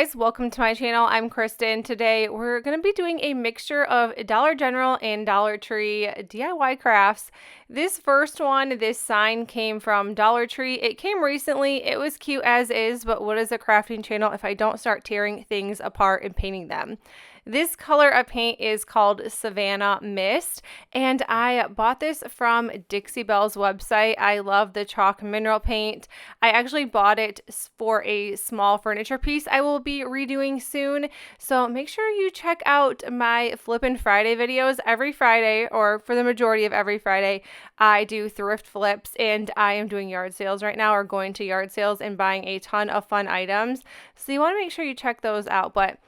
Guys, welcome to my channel. I'm Kristen. Today we're going to be doing a mixture of Dollar General and Dollar Tree DIY crafts. This first one, this sign came from Dollar Tree. It came recently. It was cute as is, but what is a crafting channel if I don't start tearing things apart and painting them? This color of paint is called Savannah Mist, and I bought this from Dixie Belle's website. I love the chalk mineral paint. I actually bought it for a small furniture piece I will be redoing soon, so make sure you check out my Flippin' Friday videos. Every Friday, or for the majority of every Friday, I do thrift flips, and I am doing yard sales right now, or going to yard sales and buying a ton of fun items, so you want to make sure you check those out. But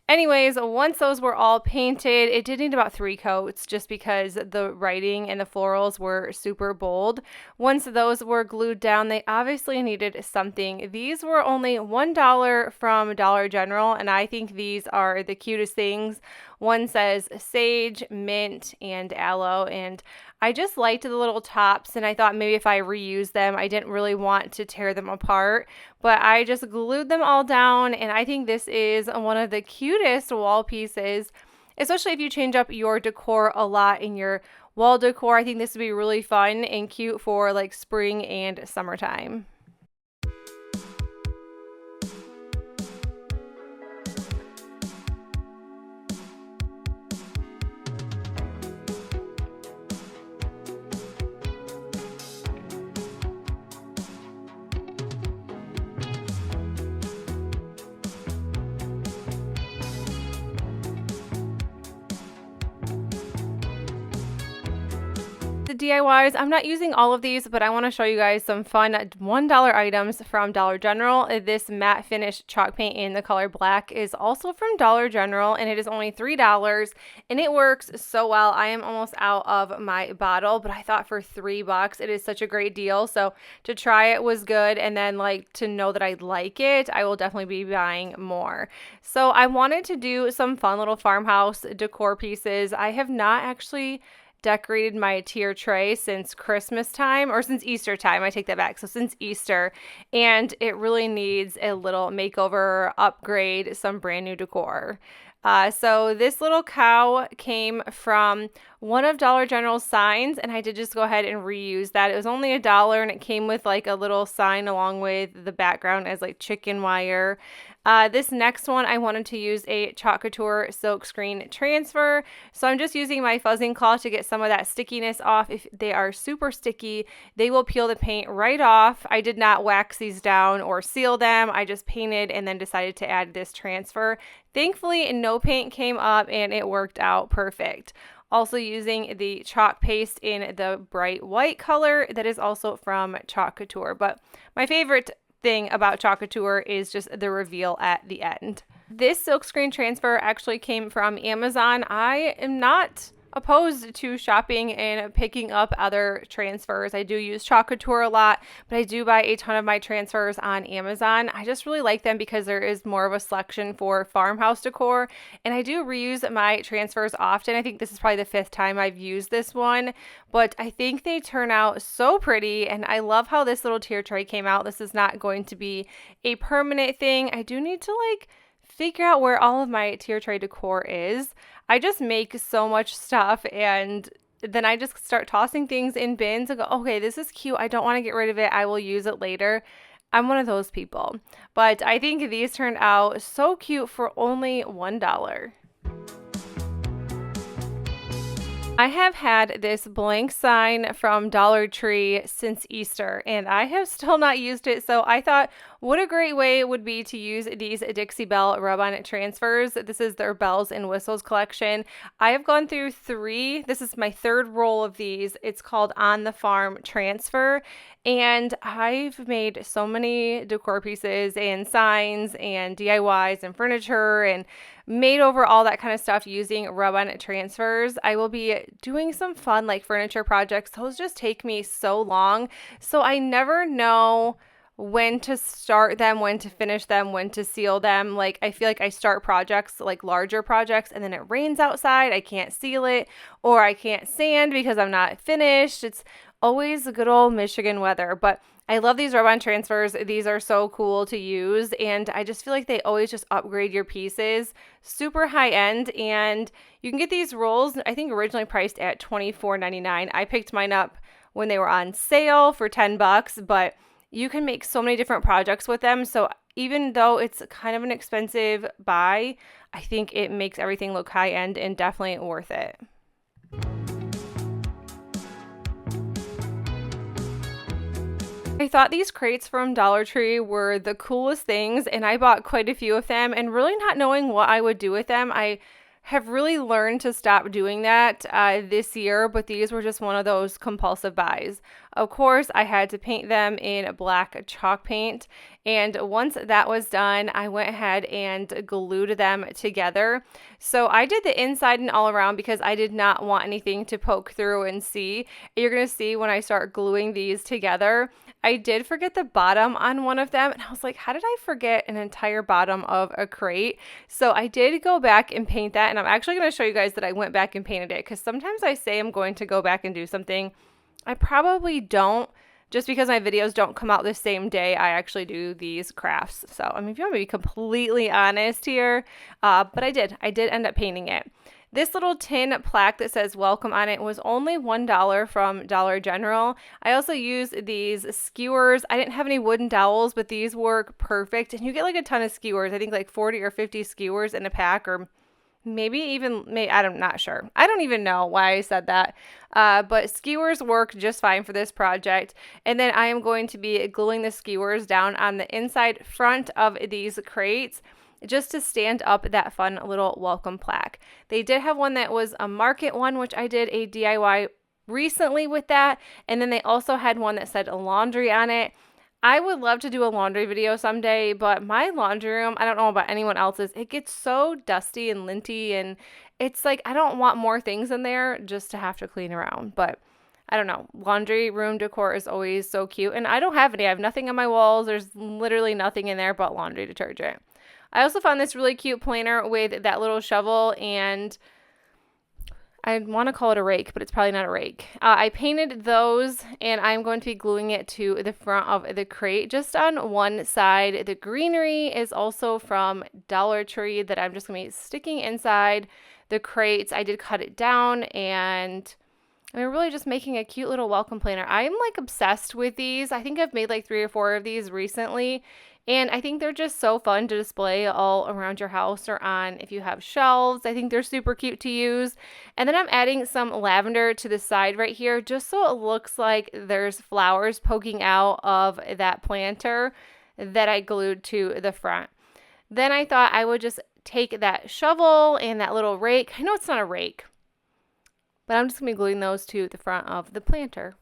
anyways, once those were all painted, it did need about 3 coats just because the writing and the florals were super bold. Once those were glued down, they obviously needed something. These were only $1 from Dollar General, and I think these are the cutest things. One says sage, mint, and aloe, and I just liked the little tops, and I thought maybe if I reuse them, I didn't really want to tear them apart, but I just glued them all down, and I think this is one of the cutest wall pieces, especially if you change up your decor a lot in your wall decor. I think this would be really fun and cute for like spring and summertime. The DIYs, I'm not using all of these, but I want to show you guys some fun $1 items from Dollar General. This matte finish chalk paint in the color black is also from Dollar General, and it is only $3, and it works so well. I am almost out of my bottle, but I thought for $3 it is such a great deal, so to try it was good, and then like to know that I like it, I will definitely be buying more. So I wanted to do some fun little farmhouse decor pieces. I have not actually decorated my tier tray since Christmas time, or since Easter time. I take that back. So since Easter, and it really needs a little makeover, upgrade, some brand new decor. So this little cow came from one of Dollar General's signs, and I did just go ahead and reuse that. It was only $1, and it came with like a little sign along with the background as like chicken wire. This next one, I wanted to use a Chalk Couture silk screen transfer, so I'm just using my fuzzing cloth to get some of that stickiness off. If they are super sticky, they will peel the paint right off. I did not wax these down or seal them. I just painted and then decided to add this transfer. Thankfully, no paint came up, and it worked out perfect. Also using the chalk paste in the bright white color that is also from Chalk Couture. But my favorite thing about Chalk Couture is just the reveal at the end. This silkscreen transfer actually came from Amazon. I am not opposed to shopping and picking up other transfers. I do use Chalk Couture a lot, but I do buy a ton of my transfers on Amazon. I just really like them because there is more of a selection for farmhouse decor, and I do reuse my transfers often. I think this is probably the 5th time I've used this one, but I think they turn out so pretty, and I love how this little tier tray came out. This is not going to be a permanent thing. I do need to like figure out where all of my tier tray decor is. I just make so much stuff, and then I just start tossing things in bins and go, okay, this is cute. I don't want to get rid of it. I will use it later. I'm one of those people. But I think these turned out so cute for only $1. I have had this blank sign from Dollar Tree since Easter, and I have still not used it, so I thought what a great way it would be to use these Dixie Belle rub-on transfers. This is their bells and whistles collection. I have gone through 3. This is my 3rd roll of these. It's called On the Farm Transfer, and I've made so many decor pieces and signs and DIYs and furniture and made over all that kind of stuff using rub-on transfers. I will be doing some fun like furniture projects. Those just take me so long, so I never know when to start them, when to finish them, when to seal them. Like, I feel like I start projects, like larger projects, and then it rains outside, I can't seal it, or I can't sand because I'm not finished. It's always good old Michigan weather. But I love these rub-on transfers. These are so cool to use, and I just feel like they always just upgrade your pieces. Super high end, and you can get these rolls, I think originally priced at $24.99. I picked mine up when they were on sale for $10, but you can make so many different projects with them. So even though it's kind of an expensive buy, I think it makes everything look high end and definitely worth it. I thought these crates from Dollar Tree were the coolest things, and I bought quite a few of them, and really not knowing what I would do with them. I have really learned to stop doing that this year, but these were just one of those compulsive buys. Of course, I had to paint them in black chalk paint, and once that was done, I went ahead and glued them together. So I did the inside and all around because I did not want anything to poke through and see. You're going to see when I start gluing these together. I did forget the bottom on one of them, and I was like, how did I forget an entire bottom of a crate? So I did go back and paint that, and I'm actually going to show you guys that I went back and painted it, because sometimes I say I'm going to go back and do something. I probably don't, just because my videos don't come out the same day I actually do these crafts. So, I mean, if you want me to be completely honest here, but I did end up painting it. This little tin plaque that says welcome on it was only $1 from Dollar General. I also used these skewers. I didn't have any wooden dowels, but these work perfect. And you get like a ton of skewers. I think like 40 or 50 skewers in a pack, or maybe even, I'm not sure. I don't even know why I said that. But skewers work just fine for this project. And then I am going to be gluing the skewers down on the inside front of these crates, just to stand up that fun little welcome plaque. They did have one that was a market one, which I did a DIY recently with that. And then they also had one that said laundry on it. I would love to do a laundry video someday, but my laundry room, I don't know about anyone else's, it gets so dusty and linty, and it's like I don't want more things in there just to have to clean around. But I don't know, laundry room decor is always so cute, and I don't have any. I have nothing on my walls. There's literally nothing in there but laundry detergent. I also found this really cute planner with that little shovel, and I want to call it a rake, but it's probably not a rake. I painted those, and I'm going to be gluing it to the front of the crate just on one side. The greenery is also from Dollar Tree that I'm just going to be sticking inside the crates. I did cut it down, and I'm really just making a cute little welcome planner. I'm like obsessed with these. I think I've made like 3 or 4 of these recently. And I think they're just so fun to display all around your house or on if you have shelves. I think they're super cute to use. And then I'm adding some lavender to the side right here, just so it looks like there's flowers poking out of that planter that I glued to the front. Then I thought I would just take that shovel and that little rake. I know it's not a rake, but I'm just going to be gluing those to the front of the planter.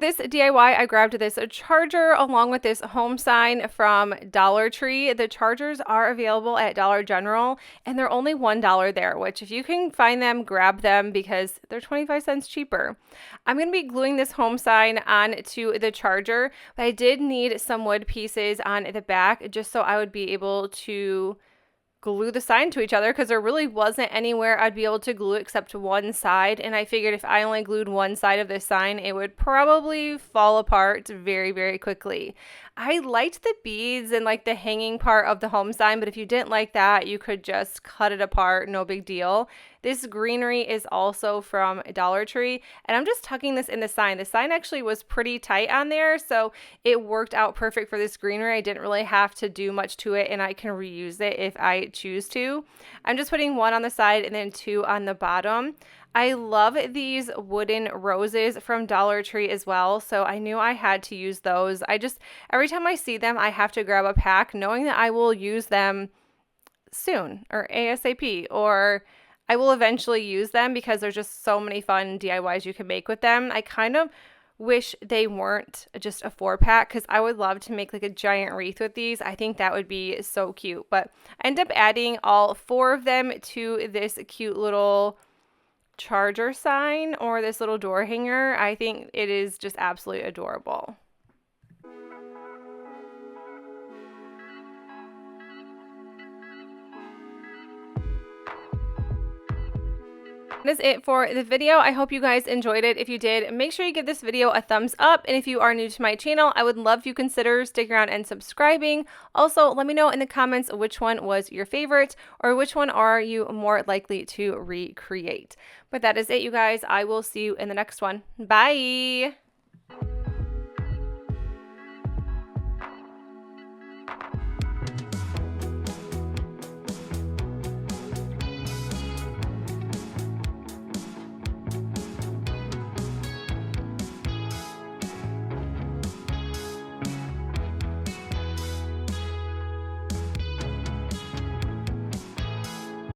This DIY, I grabbed this charger along with this home sign from Dollar Tree. The chargers are available at Dollar General, and they're only $1 there, which if you can find them, grab them because they're 25 cents cheaper. I'm going to be gluing this home sign onto the charger, but I did need some wood pieces on the back just so I would be able to glue the sign to each other, because there really wasn't anywhere I'd be able to glue except one side, and I figured if I only glued one side of this sign, it would probably fall apart very, very quickly. I liked the beads and like the hanging part of the home sign, but if you didn't like that, you could just cut it apart, no big deal. This greenery is also from Dollar Tree, and I'm just tucking this in the sign. The sign actually was pretty tight on there, so it worked out perfect for this greenery. I didn't really have to do much to it, and I can reuse it if I choose to. I'm just putting one on the side and then two on the bottom. I love these wooden roses from Dollar Tree as well, so I knew I had to use those. Every time I see them, I have to grab a pack knowing that I will use them soon or ASAP, or I will eventually use them because there's just so many fun DIYs you can make with them. I kind of wish they weren't just a 4-pack because I would love to make like a giant wreath with these. I think that would be so cute, but I end up adding all 4 of them to this cute little charger sign or this little door hanger. I think it is just absolutely adorable. That is it for the video. I hope you guys enjoyed it. If you did, make sure you give this video a thumbs up. And if you are new to my channel, I would love if you consider sticking around and subscribing. Also, let me know in the comments which one was your favorite or which one are you more likely to recreate. But that is it, you guys. I will see you in the next one. Bye!